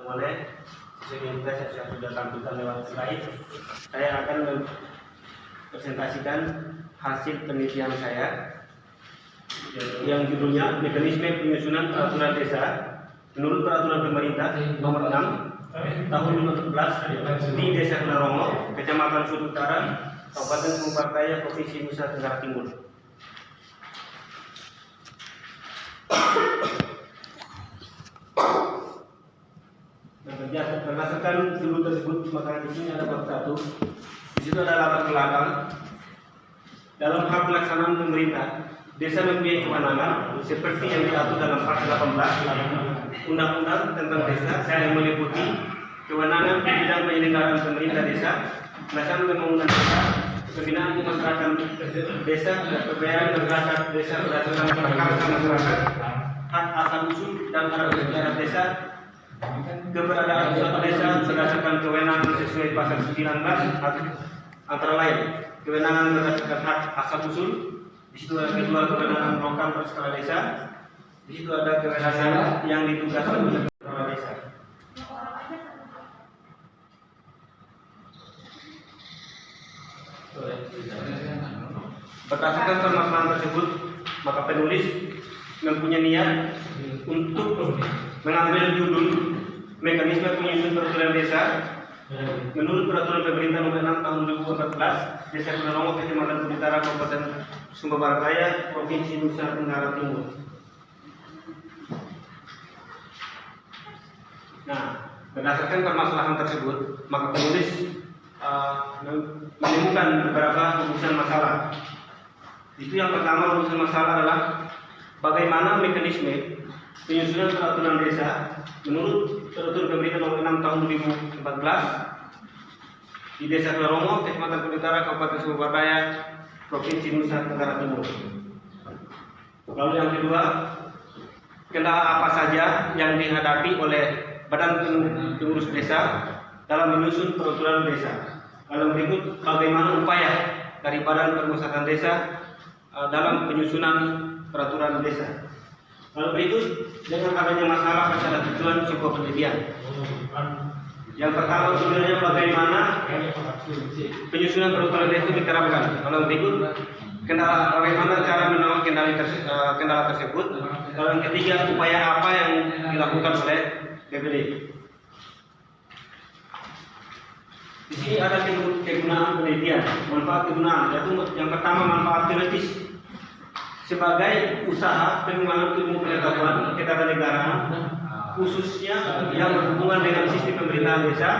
boleh sesuai yang sudah tampilkan lewat slide. Saya akan mempresentasikan hasil penelitian saya yang judulnya Mekanisme Penyusunan Peraturan Desa menurut Peraturan Pemerintah Nomor 6 Tahun 2014 di Desa Kenarongo, Kecamatan Sud Utara, Kabupaten Sumbar Raya, Provinsi Nusa Tenggara Timur. Berdasarkan judul tersebut, maka di sini ada bab 1. Di situ ada latar belakang. Dalam hal pelaksanaan pemerintah, desa mempunyai kewenangan seperti yang diatur dalam pasal 18 Undang-Undang tentang Desa yang meliputi kewenangan di bidang penyelenggaraan pemerintah desa, pelaksanaan pembangunan desa, pembinaan masyarakat desa, dan pembayaran masyarakat desa berdasarkan prakarsa masyarakat, hak asal usul dan hak masyarakat desa, keberadaan suatu desa berdasarkan kewenangan sesuai pasal 19 antara lain kewenangan berdasarkan hak asal usul. Di situ ada kedua kewenangan lokal berskala desa. Di situ ada kewenangan yang ditugaskan oleh kepala desa. Berdasarkan permasalahan tersebut, maka penulis mempunyai niat untuk mengambil judul Mekanisme Penyusunan Peraturan Desa menurut Peraturan Pemerintah Nomor 6 Tahun 2014 Desa Kenarongo, Kecamatan Sud Utara, Kabupaten Sumbar Raya, Provinsi Nusa Tenggara Timur. Nah, berdasarkan permasalahan tersebut, maka penulis menemukan beberapa urusan masalah. Itu yang pertama, urusan masalah adalah bagaimana mekanisme penyusunan peraturan desa menurut Peraturan Pemerintah Nomor 6 Tahun 2014 di Desa Kenarongo, Kecamatan Sud Utara, Kabupaten Sumbar Raya, Provinsi Nusa Tenggara Timur. Lalu yang kedua, kendala apa saja yang dihadapi oleh Badan Pengurus Desa dalam menyusun peraturan desa. Lalu berikut bagaimana upaya dari Badan Pemusatan Desa dalam penyusunan peraturan desa. Lalu berikut dengan adanya masalah pada tujuan sebuah penelitian. Yang pertama sebenarnya bagaimana penyusunan peraturan desa diterapkan. Lalu berikut bagaimana cara menangani kendala tersebut. Lalu yang ketiga upaya apa yang dilakukan oleh BPD. Di sini ada kegunaan penelitian, manfaat kegunaan, yaitu yang pertama manfaat teoritis sebagai usaha pengembangan ilmu pengetahuan ketatanegaraan khususnya yang berhubungan dengan sistem pemerintahan desa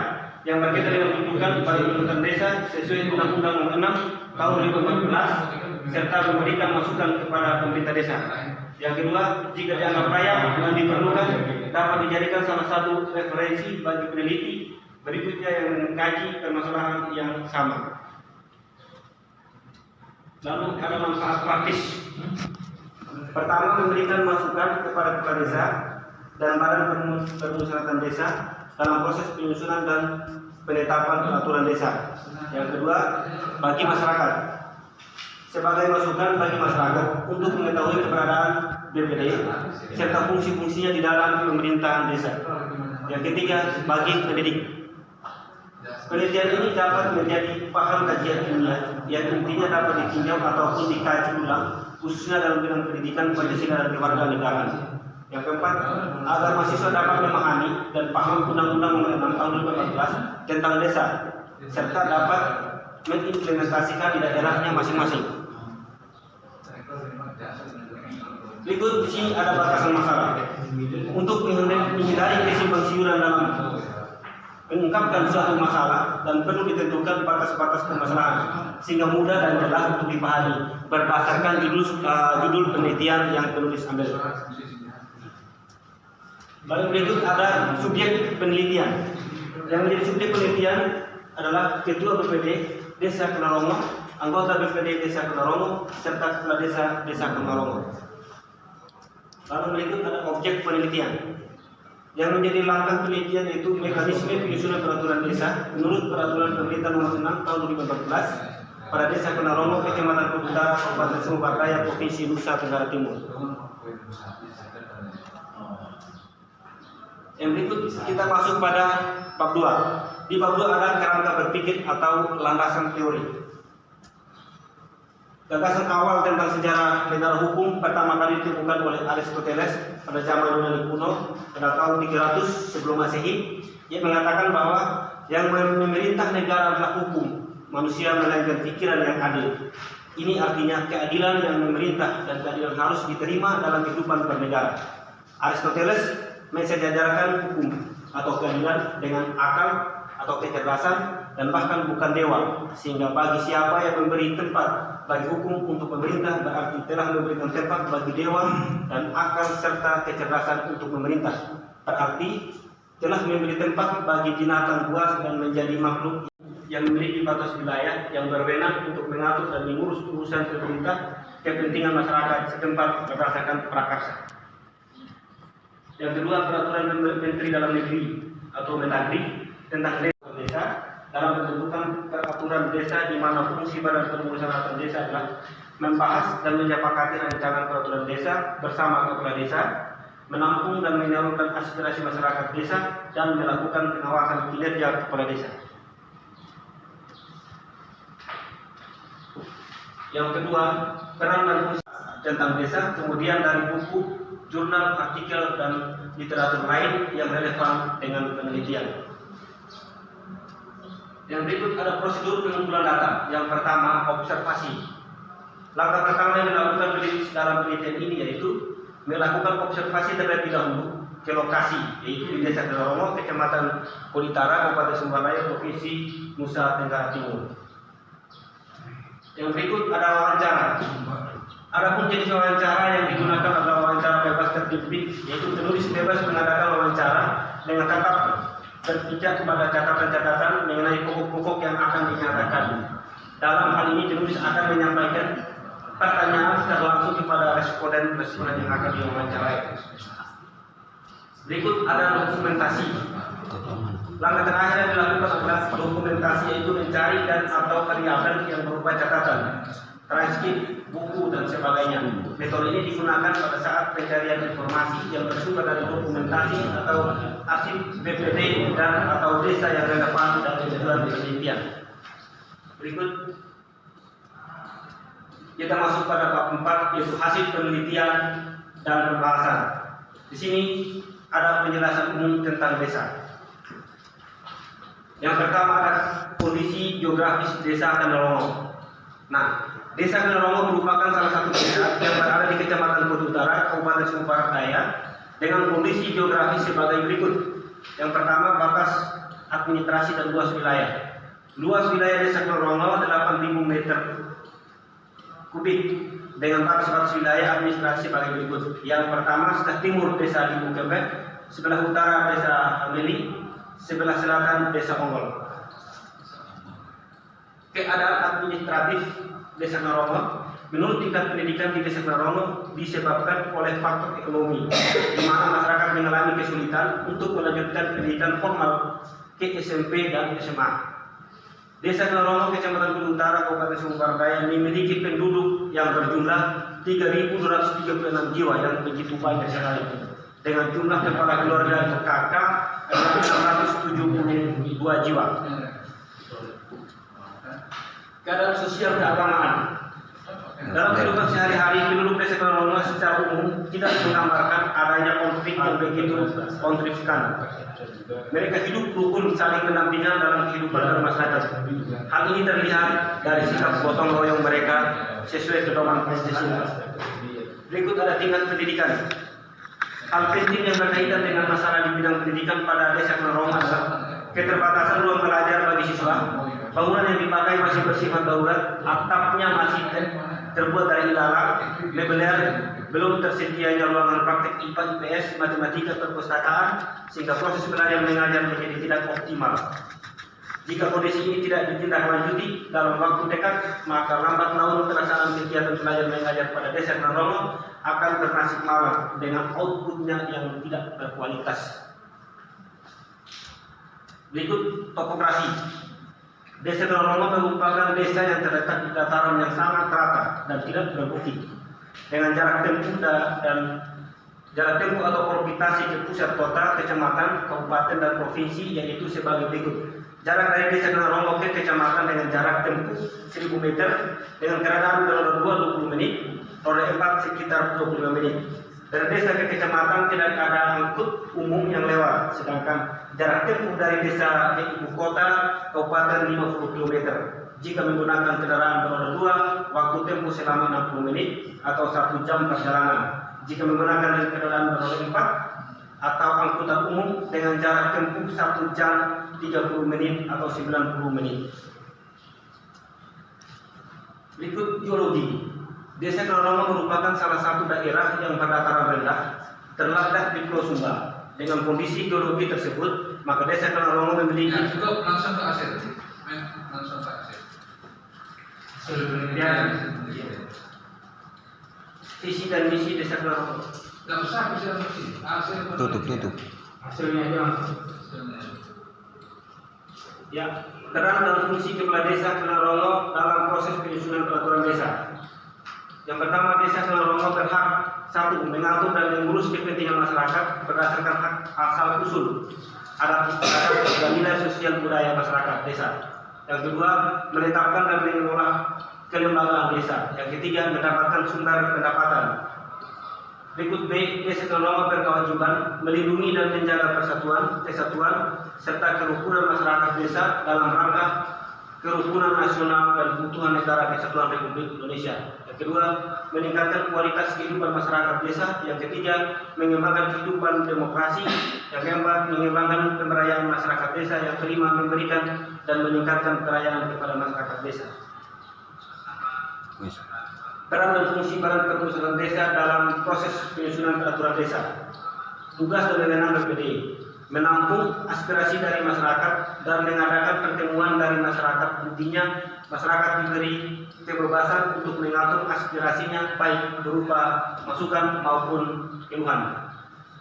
yang berkaitan dengan tuntutan pada tuntutan desa sesuai Undang-Undang Nomor 6 Tahun 2014 serta memberikan masukan kepada pemerintah desa. Yang kedua, jika dianggap layak dan diperlukan dapat dijadikan salah satu referensi bagi peneliti berikutnya yang mengkaji permasalahan yang sama. Lalu ada manfaat praktis. Pertama, memberikan masukan kepada kepala desa dan Badan Pemusatan Desa dalam proses penyusunan dan penetapan peraturan desa. Yang kedua, bagi masyarakat sebagai masukan bagi masyarakat untuk mengetahui keberadaan BPD serta fungsi-fungsinya di dalam pemerintahan desa. Yang ketiga, bagi pendidik. Penelitian ini dapat menjadi paham kajian ilmiah yang intinya dapat ditinjau ataupun dikaji ulang khususnya dalam bidang pendidikan, Pancasila dan kewarganegaraan. Yang keempat, agar mahasiswa dapat memahami dan paham Undang-Undang Nomor 6 Tahun 2014 tentang desa serta dapat mengimplementasikan di daerahnya masing-masing. Berikut di sini ada batasan masalah untuk menghindari kesimpang siuran dalam mengungkapkan suatu masalah dan perlu ditentukan batas-batas permasalahan sehingga mudah dan jelas untuk dipahami berdasarkan judul penelitian yang penulis ambil. Lalu berikut ada subjek penelitian. Yang menjadi subjek penelitian adalah Ketua BPD Desa Kenarongo, anggota BPD Desa Kenarongo, serta Kepala Desa Kenarongo. Lalu berikut ada objek penelitian. Yang menjadi langkah penelitian yaitu mekanisme penyusunan peraturan desa menurut Peraturan Pemerintah Nomor 6 Tahun 2014 pada Desa Kenarongo, Kecamatan Sud Utara, Kabupaten Sumbar Raya, Provinsi Nusa Tenggara Timur. Yang berikut kita masuk pada bab 2. Di bab 2 ada kerangka berpikir atau landasan teori. Gagasan awal tentang sejarah negara hukum pertama kali ditemukan oleh Aristoteles pada zaman Yunani kuno pada tahun 300 sebelum Masehi. Ia mengatakan bahwa yang memerintah negara adalah hukum, manusia melainkan pikiran yang adil. Ini artinya keadilan yang memerintah dan keadilan harus diterima dalam kehidupan bernegara. Aristoteles mensejajarkan hukum atau keadilan dengan akal atau kecerdasan dan bahkan bukan dewa, sehingga bagi siapa yang memberi tempat bagi hukum untuk pemerintah berarti telah memberikan tempat bagi dewa dan akal serta kecerdasan untuk memerintah, berarti telah memberi tempat bagi binatang buas dan menjadi makhluk yang memiliki batas wilayah yang berwenang untuk mengatur dan mengurus urusan pemerintah kepentingan masyarakat setempat berdasarkan prakarsa. Yang kedua, peraturan Menteri Dalam Negeri atau Mendagri tentang desa dalam pembentukan peraturan desa, di mana fungsi Badan Permusyawaratan Desa adalah membahas dan menyepakati rancangan peraturan desa bersama kepala desa, menampung dan menyalurkan aspirasi masyarakat desa, dan melakukan pengawasan kinerja kepala desa. Yang kedua, peran dan fungsi tentang desa, kemudian dari buku, jurnal, artikel, dan literatur lain yang relevan dengan penelitian. Yang berikut ada prosedur pengumpulan data. Yang pertama, observasi. Langkah pertama yang dilakukan dalam penelitian ini yaitu melakukan observasi terlebih dahulu ke lokasi, yaitu di Desa Kenerongo, Kecamatan Kolitara, Kabupaten Sumber Raya, Provinsi Nusa Tenggara Timur. Yang berikut ada wawancara. Adapun jenis wawancara yang digunakan adalah wawancara bebas tertutup, yaitu penulis bebas mengadakan wawancara dengan tetap berpijak kepada catatan-catatan mengenai pokok-pokok yang akan dinyatakan. Dalam hal ini penulis akan menyampaikan pertanyaan secara langsung kepada responden yang akan diwawancarai. Berikut ada dokumentasi. Langkah terakhir yang dilakukan adalah dokumentasi, yaitu mencari dan atau variabel yang berupa catatan, transkrip, buku, dan sebagainya. Metode ini digunakan pada saat pencarian informasi yang bersumber dari dokumentasi atau arsip BPD dan atau desa yang relevan dan tujuan penelitian. Berikut kita masuk pada bab 4, yaitu hasil penelitian dan pembahasan. Di sini ada penjelasan umum tentang desa. Yang pertama ada kondisi geografis desa Kenerongo. Nah, Desa Kenerongo merupakan salah satu desa yang berada di Kecamatan Kota Utara, Kabupaten Sumbar Raya, dengan kondisi geografis sebagai berikut. Yang pertama, batas administrasi dan luas wilayah. Luas wilayah Desa Kenerongo 8.000 meter kubik dengan batas wilayah administrasi sebagai berikut. Yang pertama, sebelah timur Desa Libukebek, sebelah utara Desa Ameli, sebelah selatan Desa Onggol. Keadaan administratif Desa Kenerongo menurut tingkat pendidikan di Desa Kenerongo disebabkan oleh faktor ekonomi, di mana masyarakat mengalami kesulitan untuk melanjutkan pendidikan formal ke SMP dan SMA. Desa Kenerongo, Kecamatan Kota Utara, Kabupaten Sumbar Raya memiliki penduduk yang berjumlah 3.236 jiwa yang begitu banyak sekali, dengan jumlah kepala keluarga atau KK adalah 672 jiwa. Keadaan sosial keagamaan. Dalam kehidupan sehari-hari, penduduk Desa Kenerongo secara umum tidak menggambarkan adanya konflik yang begitu konflikkan. Mereka hidup rukun saling pendampingan dalam kehidupan bermasyarakat. Hal ini terlihat dari sikap gotong royong mereka sesuai pedoman Pancasila. Berikut ada tingkat pendidikan. Hal penting yang berkaitan dengan masalah di bidang pendidikan pada Desa Kenerongo adalah keterbatasan ruang belajar bagi siswa. Bangunan yang dipakai masih bersifat daulat, atapnya masih terbuat dari ilalang, mebeler, belum tersedianya ruangan praktek IPA, IPS, matematika, perpustakaan, sehingga proses belajar mengajar menjadi tidak optimal. Jika kondisi ini tidak ditindaklanjuti dalam waktu dekat, maka lambat laun pelaksanaan kegiatan belajar mengajar pada Desa Kenerongo akan bernasib malang dengan outputnya yang tidak berkualitas. Berikut topografi. Desa Kenerongo merupakan desa yang terletak di dataran yang sangat rata dan tidak berbukit, dengan jarak tempuh dan Jarak tempuh atau orbitasi ke pusat kota, kecamatan, kabupaten, dan provinsi yaitu sebagai berikut. Jarak dari desa Kenarongo ke kecamatan dengan jarak tempuh 1000 meter dengan keadaan roda 2 20 menit, roda 4 sekitar 25 menit. Dari desa ke kecamatan tidak ada angkut umum yang lewat, sedangkan jarak tempuh dari desa ke ibu kota kabupaten 50 km. Jika menggunakan kendaraan beroda 2, waktu tempuh selama 60 menit atau 1 jam perjalanan. Jika menggunakan kendaraan beroda 4 atau angkutan umum dengan jarak tempuh 1 jam 30 menit atau 90 menit. Berikut geologi. Desa Kenarongo merupakan salah satu daerah yang berdataran rendah terletak di Pulau Sumba. Dengan kondisi geologi tersebut, maka Desa Kenarongo memiliki cukup langsung ke Aceh. Langsung ke Aceh. Visi dan misi Desa Kenarongo. Tidak usah visi dan misi. Tutup. Hasilnya aja. Ya, peran dan fungsi kepala desa Kenarongo dalam proses penyusunan peraturan desa. Yang pertama, Desa Kenarongo berhak 1. Mengatur dan mengurus kepentingan masyarakat berdasarkan hak asal usul adat istiadat dan nilai sosial budaya masyarakat desa. Yang kedua, menetapkan dan mengelola kelembagaan desa. Yang ketiga, mendapatkan sumber pendapatan. Berikut B, Desa Kenarongo berkewajiban melindungi dan menjaga persatuan, kesatuan, serta kerukunan masyarakat desa dalam rangka kerukunan nasional dan keutuhan negara kesatuan Republik Indonesia. Yang kedua, meningkatkan kualitas kehidupan masyarakat desa. Yang ketiga, mengembangkan kehidupan demokrasi. Yang keempat, mengembangkan pemberdayaan masyarakat desa. Yang kelima, memberikan dan meningkatkan kekayaan kepada masyarakat desa. Peran dan fungsi badan perumusan desa dalam proses penyusunan peraturan desa. Tugas dan wewenang BPD: menampung aspirasi dari masyarakat dan mengadakan pertemuan dari masyarakat. Intinya, masyarakat diberi kebebasan untuk mengatur aspirasinya baik berupa masukan maupun keluhan.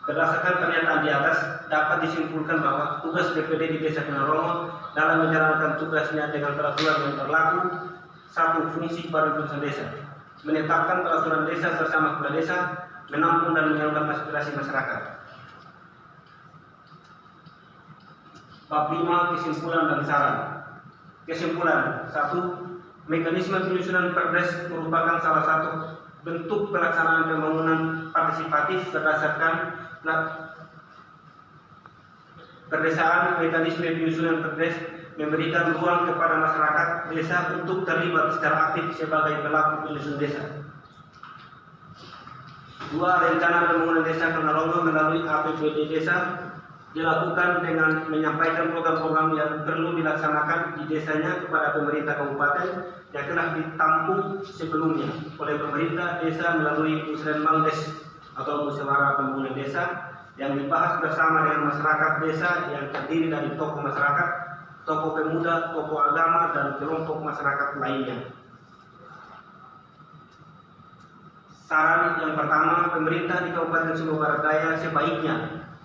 Berdasarkan pernyataan di atas, dapat disimpulkan bahwa tugas BPD di Desa Kenarongo dalam menjalankan tugasnya dengan peraturan yang berlaku. 1. Fungsi badan perusahaan desa: menetapkan peraturan desa bersama kepala desa, menampung dan menyalurkan aspirasi masyarakat. Bab 5, kesimpulan dan saran. Kesimpulan: 1. Mekanisme penyusunan Perdes merupakan salah satu bentuk pelaksanaan pembangunan partisipatif berdasarkan perdesaan. Mekanisme penyusunan Perdes memberikan ruang kepada masyarakat desa untuk terlibat secara aktif sebagai pelaku penyusun desa. 2. Rencana pembangunan Desa Kenarongo melalui APBD desa dilakukan dengan menyampaikan program-program yang perlu dilaksanakan di desanya kepada pemerintah kabupaten yang telah ditampung sebelumnya oleh pemerintah desa melalui Musrenbangdes atau musyawarah pembangunan desa yang dibahas bersama dengan masyarakat desa yang terdiri dari tokoh masyarakat, tokoh pemuda, tokoh agama, dan kelompok masyarakat lainnya. Saran yang pertama, pemerintah di Kabupaten Sumba Barat Daya sebaiknya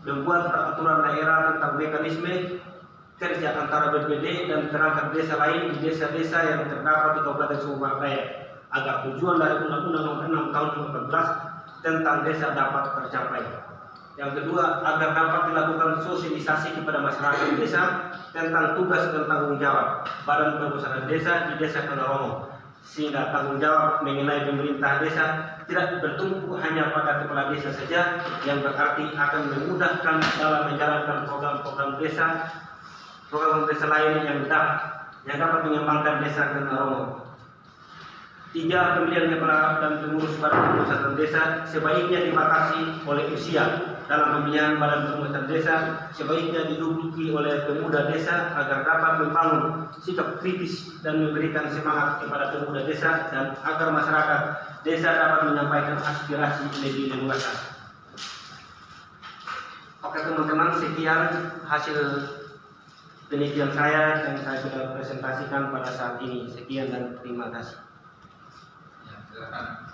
membuat peraturan daerah tentang mekanisme kerja antara BPD dan perangkat desa lain di desa-desa yang terdapat di Kabupaten Sumba Barat Daya agar tujuan dari Undang-Undang Nomor 6 Tahun 2014 tentang desa dapat tercapai. Yang kedua, agar dapat dilakukan sosialisasi kepada masyarakat desa tentang tugas dan tanggung jawab Badan Perusahaan Desa di Desa Kenarongo, sehingga tanggung jawab mengenai pemerintah desa tidak bertumpu hanya pada kepala desa saja, yang berarti akan memudahkan dalam menjalankan program-program desa lain yang dapat mengembangkan Desa Kenarongo. 3. Pemilihan kepala dan pengurus Badan Perusahaan Desa sebaiknya dibatasi oleh usia. Dalam pemilihan Badan Perusahaan Desa sebaiknya diduduki oleh pemuda desa agar dapat membangun sikap kritis dan memberikan semangat kepada pemuda desa dan agar masyarakat desa dapat menyampaikan aspirasi lebih leluasa. Oke teman-teman, sekian hasil penelitian saya yang saya sudah presentasikan pada saat ini. Sekian dan terima kasih. Ya, silakan.